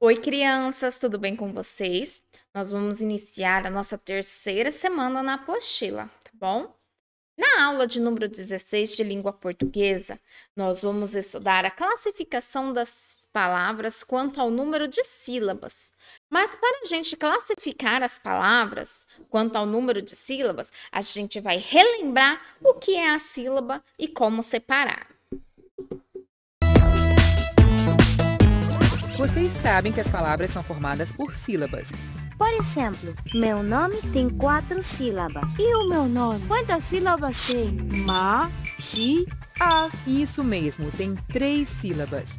Oi, crianças, tudo bem com vocês? Nós vamos iniciar a nossa terceira semana na apostila, tá bom? Na aula de número 16 de língua portuguesa, nós vamos estudar a classificação das palavras quanto ao número de sílabas. Mas para a gente classificar as palavras quanto ao número de sílabas, a gente vai relembrar o que é a sílaba e como separar. Vocês sabem que as palavras são formadas por sílabas. Por exemplo, meu nome tem 4 sílabas. E o meu nome? Quantas sílabas tem? Ma, chi, as. Isso mesmo, tem 3 sílabas.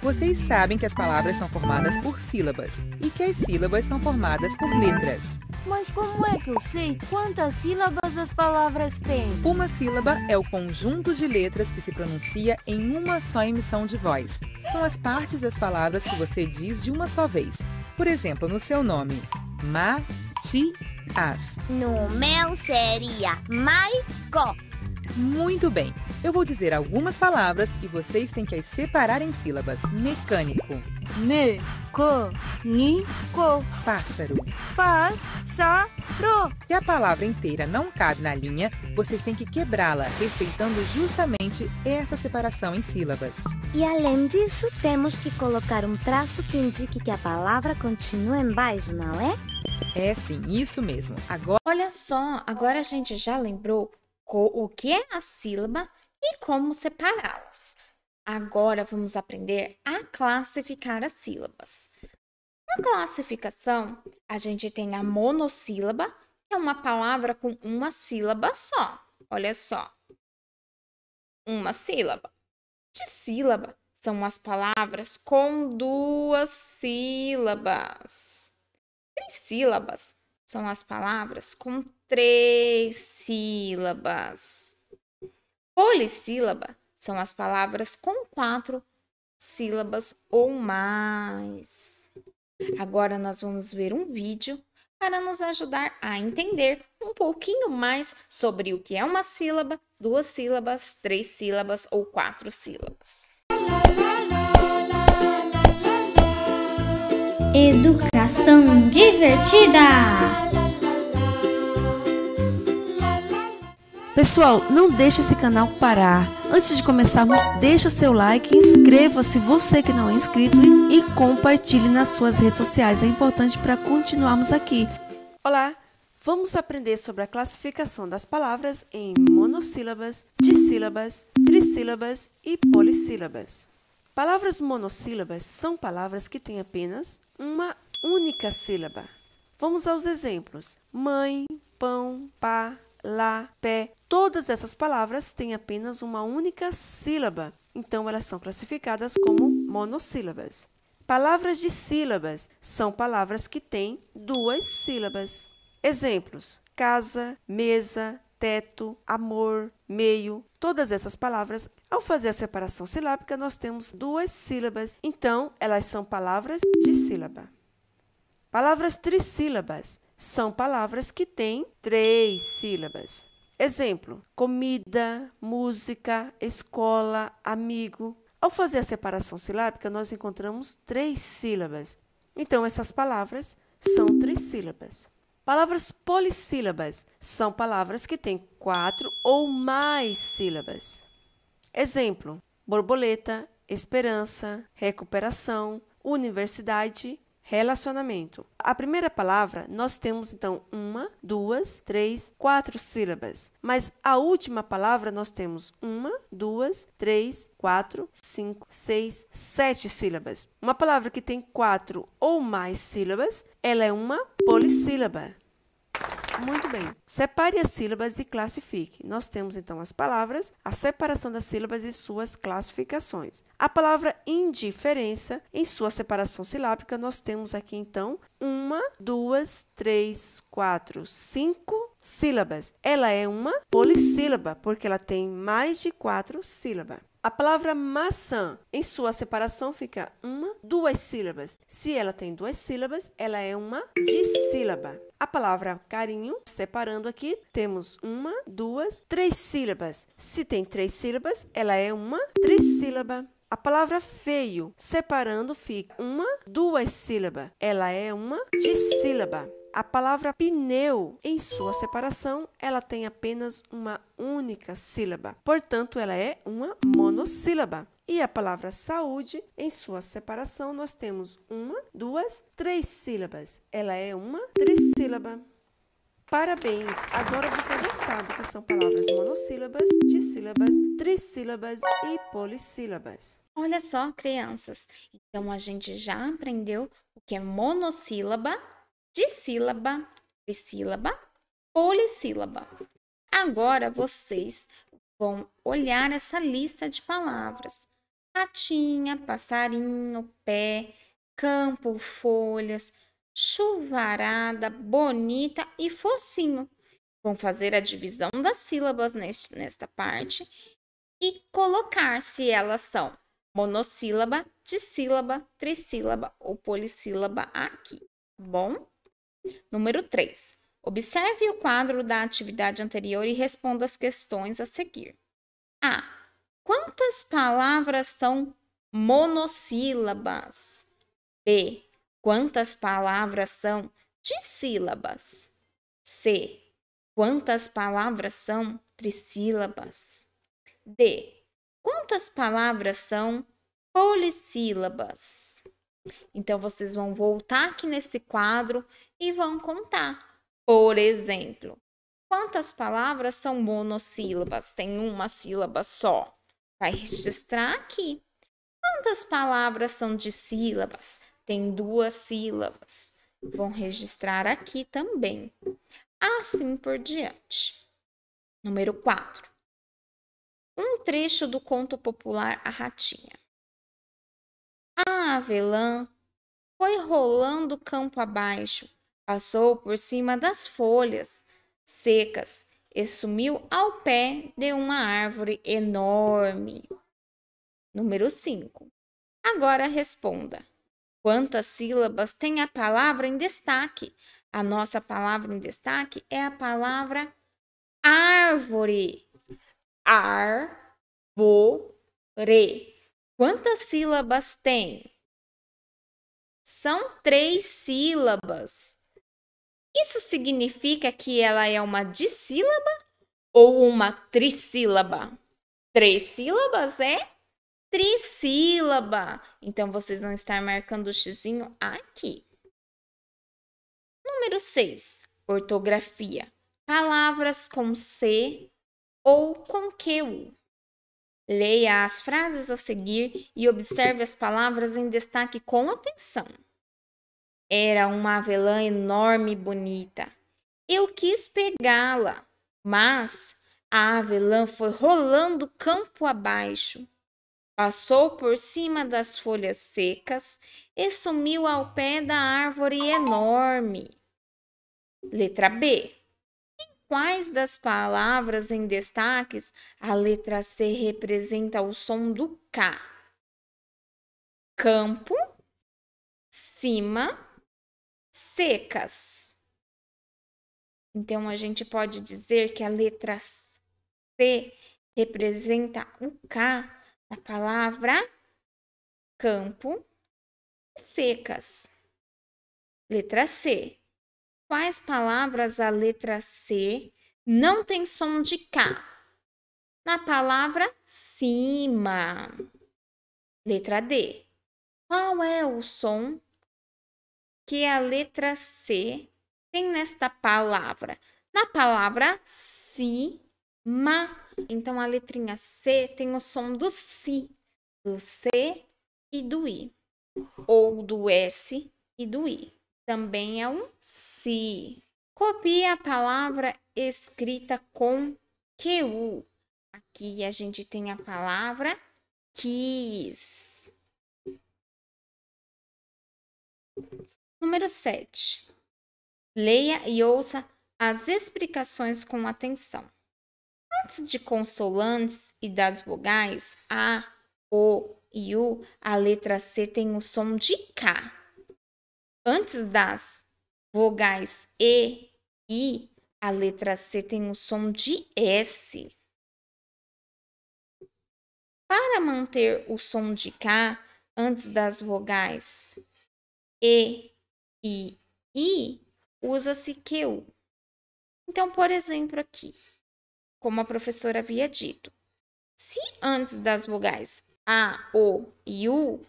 Vocês sabem que as palavras são formadas por sílabas e que as sílabas são formadas por letras. Mas como é que eu sei quantas sílabas as palavras têm? Uma sílaba é o conjunto de letras que se pronuncia em uma só emissão de voz. São as partes das palavras que você diz de uma só vez. Por exemplo, no seu nome, ma, ti, as. No meu seria Maico. Muito bem, eu vou dizer algumas palavras e vocês têm que as separar em sílabas. Mecânico, Me, co, ni, co, pássaro. pássaro. Se a palavra inteira não cabe na linha, vocês têm que quebrá-la, respeitando justamente essa separação em sílabas. E além disso, temos que colocar um traço que indique que a palavra continua embaixo, não é? É sim, isso mesmo. Agora Olha só, agora a gente já lembrou o que é a sílaba e como separá-las. Agora vamos aprender a classificar as sílabas. Na classificação, a gente tem a monossílaba, que é uma palavra com uma sílaba só. Olha só, uma sílaba. Dissílaba são as palavras com 2 sílabas. Trissílabas são as palavras com 3 sílabas. Polissílaba são as palavras com 4 sílabas ou mais. Agora nós vamos ver um vídeo para nos ajudar a entender um pouquinho mais sobre o que é uma sílaba, 2 sílabas, 3 sílabas ou 4 sílabas. Educação divertida! Pessoal, não deixe esse canal parar. Antes de começarmos, deixa seu like, inscreva-se você que não é inscrito e compartilhe nas suas redes sociais. É importante para continuarmos aqui. Olá, vamos aprender sobre a classificação das palavras em monossílabas, dissílabas, trissílabas e polissílabas. Palavras monossílabas são palavras que têm apenas uma única sílaba. Vamos aos exemplos. Mãe, pão, pá, lá, pé. Todas essas palavras têm apenas uma única sílaba, então elas são classificadas como monossílabas. Palavras dissílabas são palavras que têm 2 sílabas. Exemplos: casa, mesa, teto, amor, meio. Todas essas palavras, ao fazer a separação silábica, nós temos 2 sílabas, então elas são palavras dissílaba. Palavras trissílabas são palavras que têm 3 sílabas. Exemplo: comida, música, escola, amigo. Ao fazer a separação silábica, nós encontramos 3 sílabas. Então, essas palavras são trissílabas. Palavras polissílabas são palavras que têm 4 ou mais sílabas. Exemplo: borboleta, esperança, recuperação, universidade, relacionamento. A primeira palavra, nós temos, então, 1, 2, 3, 4 sílabas. Mas a última palavra, nós temos 1, 2, 3, 4, 5, 6, 7 sílabas. Uma palavra que tem 4 ou mais sílabas, ela é uma polissílaba. Muito bem. Separe as sílabas e classifique. Nós temos, então, as palavras, a separação das sílabas e suas classificações. A palavra indiferença, em sua separação silábica, nós temos aqui, então, 1, 2, 3, 4, 5 sílabas. Ela é uma polissílaba, porque ela tem mais de 4 sílabas. A palavra maçã, em sua separação, fica 1, 2 sílabas. Se ela tem 2 sílabas, ela é uma dissílaba. A palavra carinho, separando aqui, temos 1, 2, 3 sílabas. Se tem 3 sílabas, ela é uma trissílaba. A palavra feio, separando, fica uma, duas sílabas. Ela é uma dissílaba. A palavra pneu, em sua separação, ela tem apenas uma única sílaba. Portanto, ela é uma monossílaba. E a palavra saúde, em sua separação, nós temos uma, duas, três sílabas. Ela é uma trissílaba. Parabéns! Agora você já sabe que são palavras monossílabas, dissílabas, trissílabas e polissílabas. Olha só, crianças. Então, a gente já aprendeu o que é monossílaba, dissílaba, trissílaba, polissílaba. Agora, vocês vão olhar essa lista de palavras. Ratinha, passarinho, pé, campo, folhas, chuvarada, bonita e focinho. Vão fazer a divisão das sílabas nesta parte e colocar se elas são monossílaba, dissílaba, trissílaba ou polissílaba aqui, bom? Número 3. Observe o quadro da atividade anterior e responda as questões a seguir. A. Quantas palavras são monossílabas? B. Quantas palavras são dissílabas? C. Quantas palavras são trissílabas? D. Quantas palavras são polissílabas? Então, vocês vão voltar aqui nesse quadro e vão contar. Por exemplo, quantas palavras são monossílabas? Tem uma sílaba só. Vai registrar aqui. Quantas palavras são dissílabas? Tem duas sílabas. Vão registrar aqui também. Assim por diante. Número 4. Um trecho do conto popular A Ratinha. A avelã foi rolando campo abaixo, passou por cima das folhas secas e sumiu ao pé de uma árvore enorme. Número 5. Agora responda. Quantas sílabas tem a palavra em destaque? A nossa palavra em destaque é a palavra árvore. Árvore. Quantas sílabas tem? São 3 sílabas. Isso significa que ela é uma dissílaba ou uma trissílaba? 3 sílabas é trissílaba. Então, vocês vão estar marcando o xizinho aqui. Número 6. Ortografia. Palavras com C ou com QU. Leia as frases a seguir e observe as palavras em destaque com atenção. Era uma avelã enorme e bonita. Eu quis pegá-la, mas a avelã foi rolando campo abaixo. Passou por cima das folhas secas e sumiu ao pé da árvore enorme. Letra B. Quais das palavras em destaques a letra C representa o som do K? Campo, cima, secas. Então, a gente pode dizer que a letra C representa o K na palavra campo e secas. Letra C. Quais palavras a letra C não tem som de K? Na palavra cima. Letra D. Qual é o som que a letra C tem nesta palavra? Na palavra cima. Então, a letrinha C tem o som do si, do C e do I. Ou do S e do I. Também é um si. Copie a palavra escrita com QU. Aqui a gente tem a palavra quis. Número 7. Leia e ouça as explicações com atenção. Antes de consoantes e das vogais A, O e U, a letra C tem o som de K. Antes das vogais E, I, a letra C tem o som de S. Para manter o som de K antes das vogais E e I, usa-se QU. Então, por exemplo, aqui, como a professora havia dito, se antes das vogais A, O e U,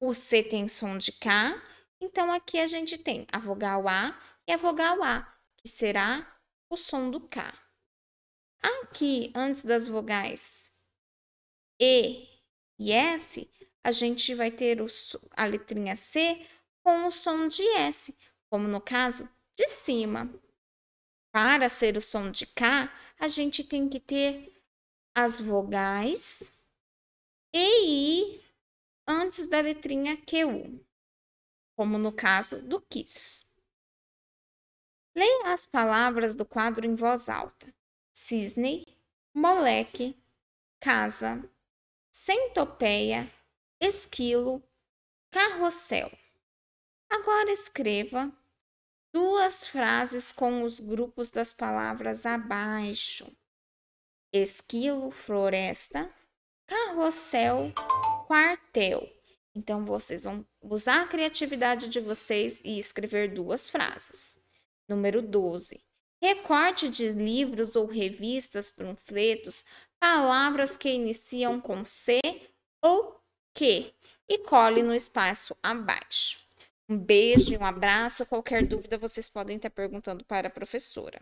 o C tem som de K, então aqui a gente tem a vogal A e a vogal A, que será o som do K. Aqui, antes das vogais E e S, a gente vai ter a letrinha C com o som de S, como no caso de cima. Para ser o som de K, a gente tem que ter as vogais E I antes da letrinha QU, como no caso do kiss. Leia as palavras do quadro em voz alta. Cisne, moleque, casa, centopeia, esquilo, carrossel. Agora escreva 2 frases com os grupos das palavras abaixo. Esquilo, floresta, carrossel, quartel. Então, vocês vão usar a criatividade de vocês e escrever 2 frases. Número 12. Recorte de livros ou revistas, panfletos, palavras que iniciam com C ou Q e cole no espaço abaixo. Um beijo e um abraço. Qualquer dúvida, vocês podem estar perguntando para a professora.